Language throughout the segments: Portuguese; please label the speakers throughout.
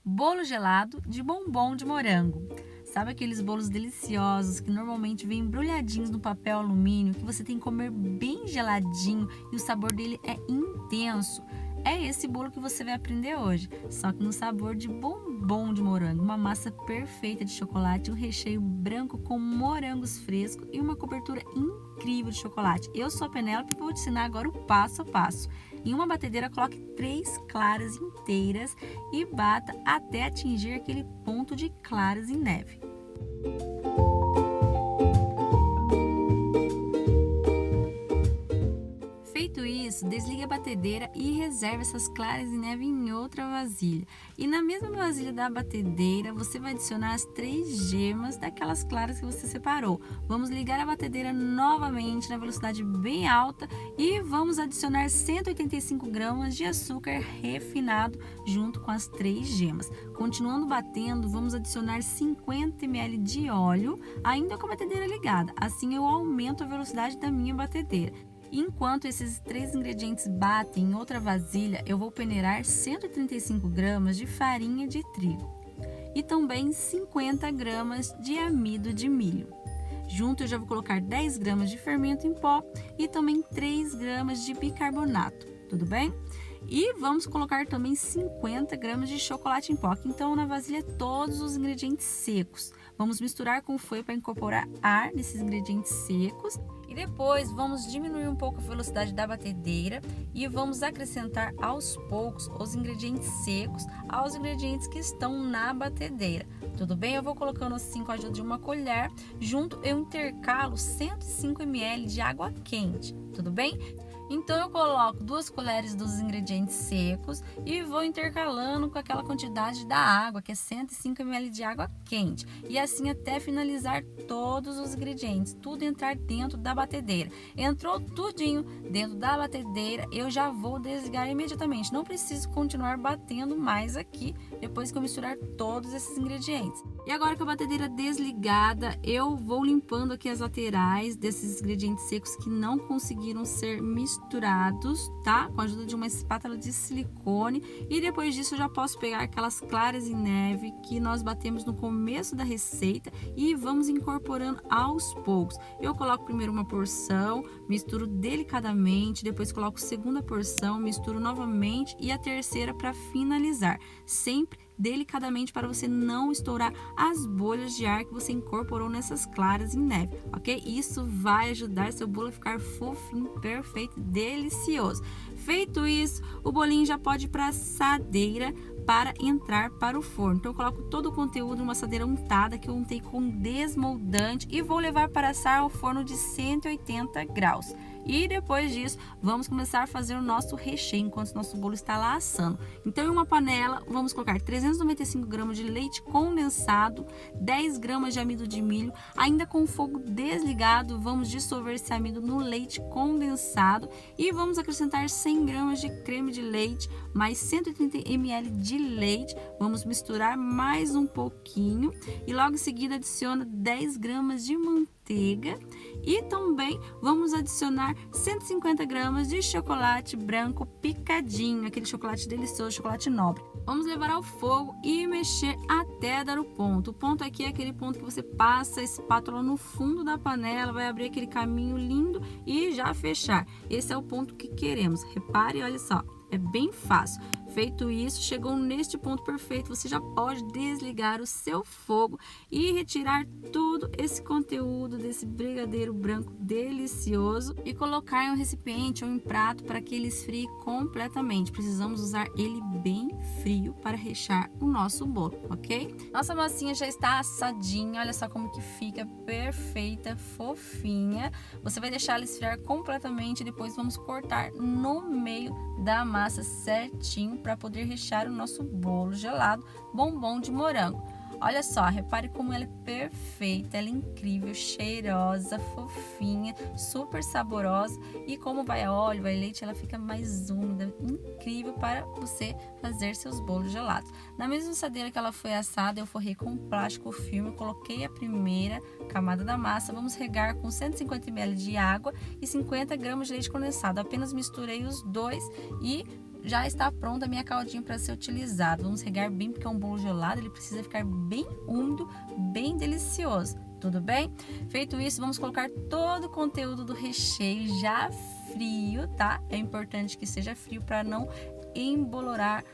Speaker 1: Bolo gelado de bombom de morango. Sabe aqueles bolos deliciosos que normalmente vêm embrulhadinhos no papel alumínio, que você tem que comer bem geladinho e o sabor dele é intenso? É esse bolo que você vai aprender hoje, só que no sabor de bombom de morango. Uma massa perfeita de chocolate, um recheio branco com morangos frescos e uma cobertura incrível de chocolate. Eu sou a Penélope e vou te ensinar agora o passo a passo. Em uma batedeira, coloque 3 claras inteiras e bata até atingir aquele ponto de claras em neve. Feito isso, desligue a batedeira e reserve essas claras em neve em outra vasilha. E na mesma vasilha da batedeira, você vai adicionar as 3 gemas daquelas claras que você separou. Vamos ligar a batedeira novamente na velocidade bem alta e vamos adicionar 185 gramas de açúcar refinado junto com as 3 gemas. Continuando batendo, vamos adicionar 50 ml de óleo, ainda com a batedeira ligada. Assim eu aumento a velocidade da minha batedeira. Enquanto esses 3 ingredientes batem em outra vasilha, eu vou peneirar 135 gramas de farinha de trigo e também 50 gramas de amido de milho. Junto eu já vou colocar 10 gramas de fermento em pó e também 3 gramas de bicarbonato, tudo bem? E vamos colocar também 50 gramas de chocolate em pó, então na vasilha todos os ingredientes secos. Vamos misturar com o fouet para incorporar ar nesses ingredientes secos. E depois vamos diminuir um pouco a velocidade da batedeira e vamos acrescentar aos poucos os ingredientes secos aos ingredientes que estão na batedeira. Tudo bem? Eu vou colocando assim com a ajuda de uma colher. Junto eu intercalo 105 ml de água quente. Tudo bem? Então eu coloco 2 colheres dos ingredientes secos e vou intercalando com aquela quantidade da água, que é 105 ml de água quente. E assim até finalizar todos os ingredientes, tudo entrar dentro da batedeira. Entrou tudinho dentro da batedeira, eu já vou desligar imediatamente. Não preciso continuar batendo mais aqui depois que eu misturar todos esses ingredientes. E agora com a batedeira desligada, eu vou limpando aqui as laterais desses ingredientes secos que não conseguiram ser misturados, tá? Com a ajuda de uma espátula de silicone. E depois disso eu já posso pegar aquelas claras em neve que nós batemos no começo da receita e vamos incorporando aos poucos. Eu coloco primeiro uma porção, misturo delicadamente, depois coloco a segunda porção, misturo novamente e a terceira para finalizar. Sempre delicadamente para você não estourar as bolhas de ar que você incorporou nessas claras em neve, ok? Isso vai ajudar seu bolo a ficar fofinho, perfeito, delicioso. Feito isso, o bolinho já pode ir para a assadeira para entrar para o forno. Então eu coloco todo o conteúdo numa assadeira untada que eu untei com desmoldante e vou levar para assar ao forno de 180 graus. E depois disso, vamos começar a fazer o nosso recheio enquanto o nosso bolo está lá assando. Então em uma panela, vamos colocar 395 gramas de leite condensado, 10 gramas de amido de milho, ainda com o fogo desligado, vamos dissolver esse amido no leite condensado e vamos acrescentar 100 gramas de creme de leite, mais 130 ml de leite, vamos misturar mais um pouquinho e logo em seguida adiciona 10 gramas de manteiga e também vamos adicionar 150 gramas de chocolate branco picadinho, aquele chocolate delicioso, chocolate nobre. Vamos levar ao fogo e mexer até dar o ponto. O ponto aqui é aquele ponto que você passa a espátula no fundo da panela, vai abrir aquele caminho lindo e já fechar. Esse é o ponto que queremos. Repare, olha só, é bem fácil. Feito isso, chegou neste ponto perfeito, você já pode desligar o seu fogo e retirar todo esse conteúdo desse brigadeiro branco delicioso e colocar em um recipiente ou em prato para que ele esfrie completamente. Precisamos usar ele bem frio para rechear o nosso bolo, ok? Nossa massinha já está assadinha, olha só como que fica perfeita, fofinha. Você vai deixar ela esfriar completamente e depois vamos cortar no meio da massa certinho para poder rechear o nosso bolo gelado bombom de morango. Olha só, repare como ela é perfeita, ela é incrível, cheirosa, fofinha, super saborosa e como vai óleo, vai leite, ela fica mais úmida, incrível para você fazer seus bolos gelados. Na mesma assadeira que ela foi assada, eu forrei com plástico filme, coloquei a primeira camada da massa, vamos regar com 150 ml de água e 50 gramas de leite condensado. Apenas misturei os dois e já está pronta a minha caldinha para ser utilizada. Vamos regar bem, porque é um bolo gelado, ele precisa ficar bem úmido, bem delicioso. Tudo bem? Feito isso, vamos colocar todo o conteúdo do recheio já frio, tá? É importante que seja frio para não embolorar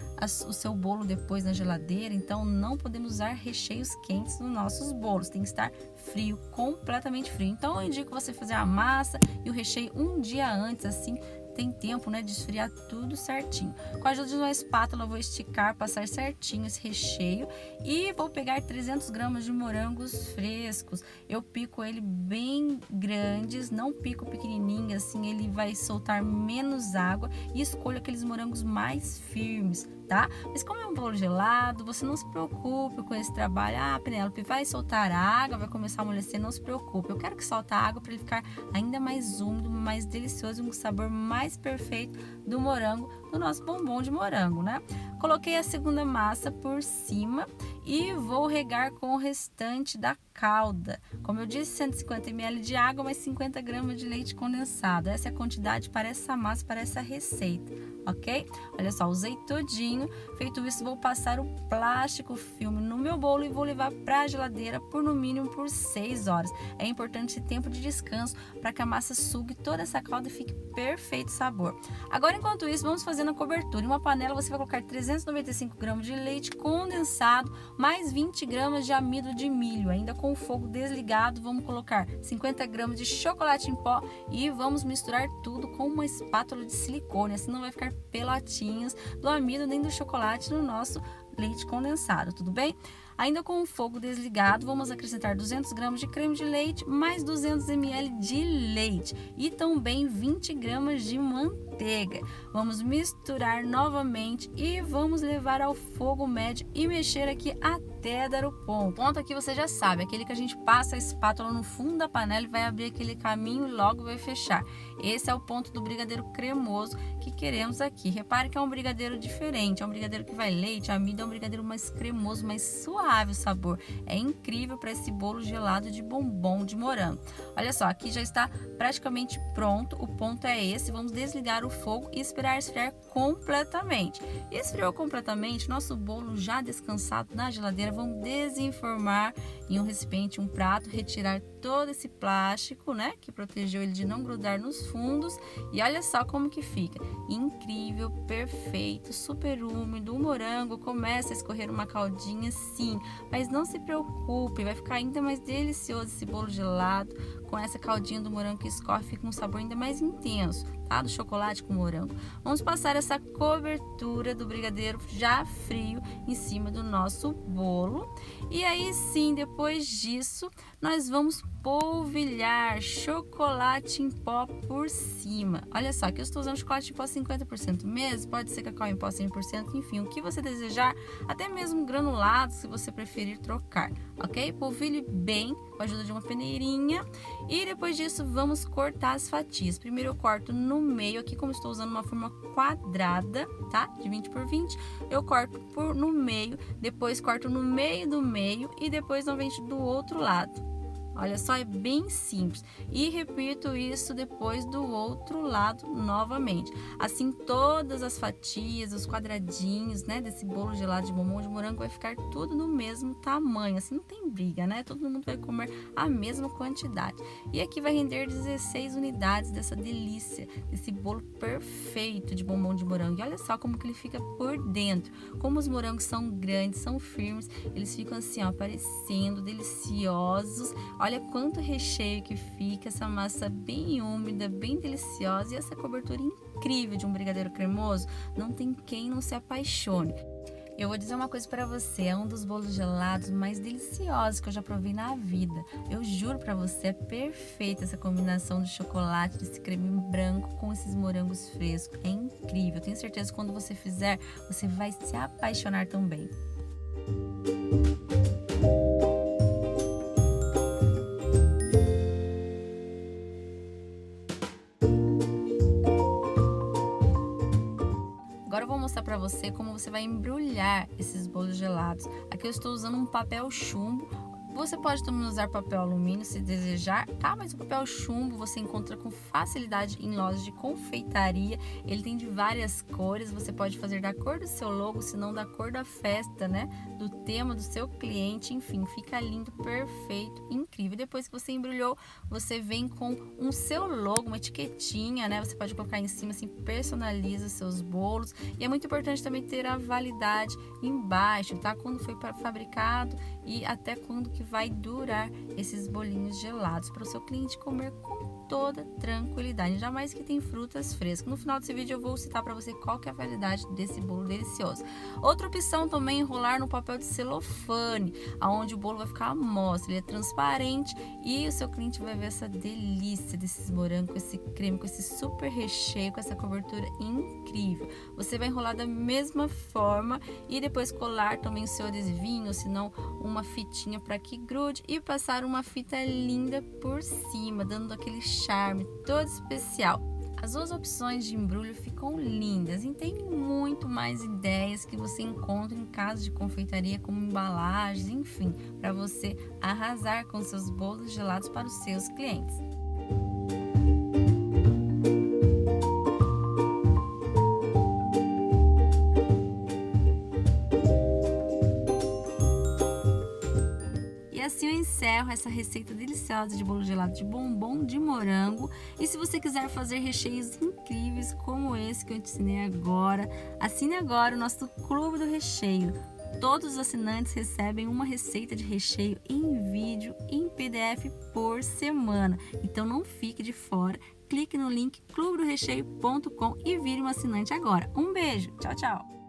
Speaker 1: o seu bolo depois na geladeira. Então não podemos usar recheios quentes nos nossos bolos, tem que estar frio, completamente frio. Então eu indico você fazer a massa e o recheio um dia antes, assim tem tempo, né, de esfriar tudo certinho. Com a ajuda de uma espátula eu vou esticar, passar certinho esse recheio e vou pegar 300 gramas de morangos frescos. Eu pico ele bem grandes, não pico pequenininho, assim ele vai soltar menos água, e escolho aqueles morangos mais firmes, tá? Mas como é um bolo gelado, você não se preocupe com esse trabalho. Ah, Penélope, vai soltar água, vai começar a amolecer, não se preocupe. Eu quero que solte a água para ele ficar ainda mais úmido, mais delicioso, um sabor mais perfeito do morango, do nosso bombom de morango, né? Coloquei a segunda massa por cima e vou regar com o restante da calda. Como eu disse, 150 ml de água, mais 50 gramas de leite condensado. Essa é a quantidade para essa massa, para essa receita, ok? Olha só, usei todinho. Feito isso, vou passar o plástico filme no meu bolo e vou levar para a geladeira por no mínimo por 6 horas. É importante esse tempo de descanso para que a massa sugue toda essa calda e fique perfeito sabor. Agora, enquanto isso, vamos fazendo a cobertura. Em uma panela você vai colocar 395 gramas de leite condensado, mais 20 gramas de amido de milho, ainda com o fogo desligado. Vamos colocar 50 gramas de chocolate em pó e vamos misturar tudo com uma espátula de silicone, assim não vai ficar pelotinhos do amido nem do chocolate no nosso leite condensado, tudo bem? Ainda com o fogo desligado, vamos acrescentar 200 gramas de creme de leite, mais 200 ml de leite e também 20 gramas de manteiga. Vamos misturar novamente e vamos levar ao fogo médio e mexer aqui até dar o ponto. O ponto aqui você já sabe, aquele que a gente passa a espátula no fundo da panela e vai abrir aquele caminho e logo vai fechar. Esse é o ponto do brigadeiro cremoso que queremos aqui. Repare que é um brigadeiro diferente, é um brigadeiro que vai leite, amido, é um brigadeiro mais cremoso, mais suave o sabor. É incrível para esse bolo gelado de bombom de morango. Olha só, aqui já está praticamente pronto. O ponto é esse. Vamos desligar o fogo e esperar esfriar completamente. Esfriou completamente, nosso bolo já descansado na geladeira, vamos desenformar em um recipiente, um prato, retirar todo esse plástico, né, que protegeu ele de não grudar nos fundos. E olha só como que fica. Incrível, perfeito, super úmido. O morango começa a escorrer uma caldinha, sim, mas não se preocupe, vai ficar ainda mais delicioso esse bolo gelado com essa caldinha do morango que escorre, fica um sabor ainda mais intenso, tá? Do chocolate com morango. Vamos passar essa cobertura do brigadeiro já frio em cima do nosso bolo. E aí sim, depois disso, nós vamos polvilhar chocolate em pó por cima. Olha só, aqui eu estou usando chocolate em pó 50% mesmo, pode ser cacau em pó 100%, enfim, o que você desejar, até mesmo granulado, se você preferir trocar, ok? Polvilhe bem com a ajuda de uma peneirinha e depois disso vamos cortar as fatias. Primeiro eu corto no meio, aqui como estou usando uma forma quadrada, tá? De 20 por 20, eu corto no meio, depois corto no meio do meio e depois novamente do outro lado. Olha só, é bem simples. E repito isso depois do outro lado novamente. Assim, todas as fatias, os quadradinhos, né, desse bolo gelado de bombom de morango vai ficar tudo no mesmo tamanho. Assim, não tem briga, né? Todo mundo vai comer a mesma quantidade. E aqui vai render 16 unidades dessa delícia, desse bolo perfeito de bombom de morango. E olha só como que ele fica por dentro. Como os morangos são grandes, são firmes, eles ficam assim, ó, parecendo deliciosos. Olha quanto recheio que fica, essa massa bem úmida, bem deliciosa e essa cobertura incrível de um brigadeiro cremoso. Não tem quem não se apaixone. Eu vou dizer uma coisa para você, é um dos bolos gelados mais deliciosos que eu já provei na vida. Eu juro para você, é perfeita essa combinação de chocolate, desse creme branco com esses morangos frescos. É incrível, tenho certeza que quando você fizer, você vai se apaixonar também. Agora eu vou mostrar para você como você vai embrulhar esses bolos gelados. Aqui eu estou usando um papel chumbo Você pode também usar papel alumínio se desejar, tá? Mas o papel chumbo você encontra com facilidade em lojas de confeitaria. Ele tem de várias cores, você pode fazer da cor do seu logo, se não da cor da festa, né? Do tema do seu cliente, enfim, fica lindo, perfeito, incrível. Depois que você embrulhou, você vem com um seu logo, uma etiquetinha, né? Você pode colocar em cima, assim, personaliza seus bolos. E é muito importante também ter a validade embaixo, tá? Quando foi fabricado e até quando que vai durar esses bolinhos gelados para o seu cliente comer com toda tranquilidade, ainda mais que tem frutas frescas. No final desse vídeo eu vou citar para você qual que é a validade desse bolo delicioso. Outra opção também é enrolar no papel de celofane, aonde o bolo vai ficar à mostra, ele é transparente e o seu cliente vai ver essa delícia desses morangos, com esse creme, com esse super recheio, com essa cobertura incrível. Você vai enrolar da mesma forma e depois colar também o seu adesivinho, ou se não uma fitinha para que grude e passar uma fita linda por cima, dando aquele charme todo especial. As duas opções de embrulho ficam lindas e tem muito mais ideias que você encontra em casas de confeitaria, como embalagens, enfim, para você arrasar com seus bolos gelados para os seus clientes. Assim eu encerro essa receita deliciosa de bolo gelado de bombom de morango. E se você quiser fazer recheios incríveis como esse que eu te ensinei agora, assine agora o nosso Clube do Recheio. Todos os assinantes recebem uma receita de recheio em vídeo em PDF por semana. Então não fique de fora. Clique no link clubedorecheio.com e vire um assinante agora. Um beijo. Tchau, tchau.